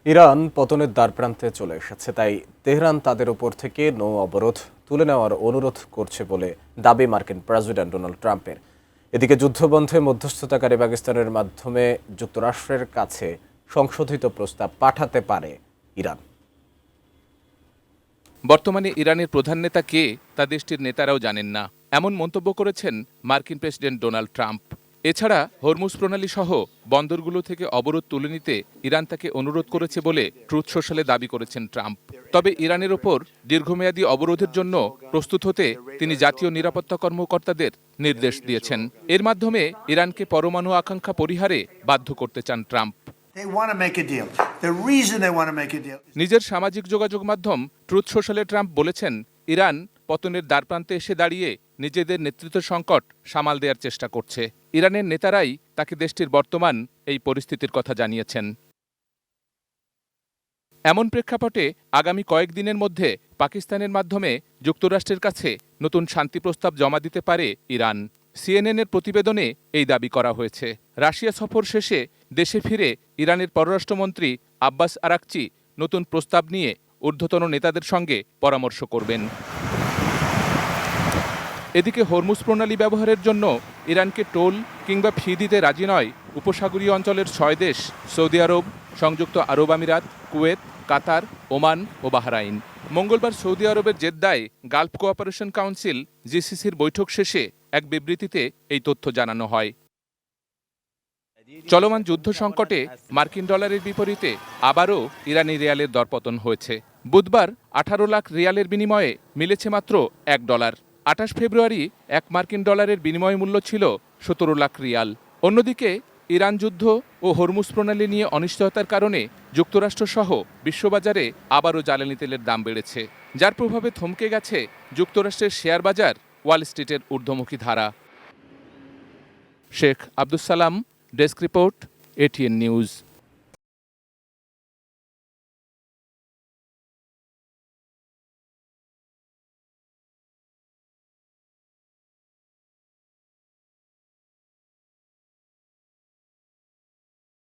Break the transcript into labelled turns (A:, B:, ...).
A: Iran পতনের দ্বারপ্রান্তে চলে এসেছে, তাই তেহরান তাদের ওপর থেকে নৌ অবরোধ তুলে নেওয়ার অনুরোধ করছে বলে দাবি মার্কিন প্রেসিডেন্ট ডোনাল্ড ট্রাম্পের। এদিকে যুদ্ধবন্ধে মধ্যস্থতাকারী পাকিস্তানের মাধ্যমে যুক্তরাষ্ট্রের কাছে সংশোধিত প্রস্তাব পাঠাতে পারে ইরান।
B: বর্তমানে ইরানের প্রধান নেতা কে তা দেশটির নেতারাও জানেন না, এমন মন্তব্য করেছেন মার্কিন প্রেসিডেন্ট ডোনাল্ড ট্রাম্প। এছাড়া হরমুজ প্রণালী সহ বন্দরগুলো থেকে অবরোধ তুলে নিতে ইরান তাকে অনুরোধ করেছে বলে ট্রুথ সোশ্যালে দাবি করেছেন ট্রাম্প। তবে ইরানের ওপর দীর্ঘমেয়াদী অবরোধের জন্য প্রস্তুত হতে তিনি জাতীয় নিরাপত্তা কর্মকর্তাদের নির্দেশ দিয়েছেন। এর মাধ্যমে ইরানকে পরমাণু আকাঙ্ক্ষা পরিহারে বাধ্য করতে চান ট্রাম্প। নিজের সামাজিক যোগাযোগ মাধ্যম ট্রুথ সোশ্যালে ট্রাম্প বলেছেন, ইরান পতনের দ্বারপ্রান্তে এসে দাঁড়িয়ে নিজেদের নেতৃত্ব সংকট সামাল দেওয়ার চেষ্টা করছে। ইরানের নেতারাই তাকে দেশটির বর্তমান এই পরিস্থিতির কথা জানিয়েছেন। এমন প্রেক্ষাপটে আগামী কয়েকদিনের মধ্যে পাকিস্তানের মাধ্যমে যুক্তরাষ্ট্রের কাছে নতুন শান্তি প্রস্তাব জমা দিতে পারে ইরান। সিএনএনের প্রতিবেদনে এই দাবি করা হয়েছে। রাশিয়া সফর শেষে দেশে ফিরে ইরানের পররাষ্ট্রমন্ত্রী আব্বাস আরাকচি নতুন প্রস্তাব নিয়ে ঊর্ধ্বতন নেতাদের সঙ্গে পরামর্শ করবেন। এদিকে হরমুজ প্রণালী ব্যবহারের জন্য ইরানকে টোল কিংবা ফি দিতে রাজি নয় উপসাগরীয় অঞ্চলের 6 দেশ সৌদি আরব, সংযুক্ত আরব আমিরাত, কুয়েত, কাতার, ওমান ও বাহরাইন। মঙ্গলবার সৌদি আরবের জেদ্দায় গালফ কোঅপারেশন কাউন্সিল জিসিসির বৈঠক শেষে এক বিবৃতিতে এই তথ্য জানানো হয়। চলমান যুদ্ধ সংকটে মার্কিন ডলারের বিপরীতে আবারও ইরানি রিয়ালের দরপতন হয়েছে। বুধবার 18 লাখ রিয়ালের বিনিময়ে মিলেছে মাত্র $1। 28 ফেব্রুয়ারি 1 মার্কিন ডলারের বিনিময় মূল্য ছিল 17 লাখ রিয়াল। অন্যদিকে ইরান যুদ্ধ ও হরমুজ প্রণালী নিয়ে অনিশ্চয়তার কারণে যুক্তরাষ্ট্রসহ বিশ্ববাজারে আবারও জ্বালানি তেলের দাম বেড়েছে, যার প্রভাবে থমকে গেছে যুক্তরাষ্ট্রের শেয়ার বাজার, ওয়াল স্ট্রিটের ঊর্ধ্বমুখী ধারা। Sheikh Abdus Salam, desk report, ATN news.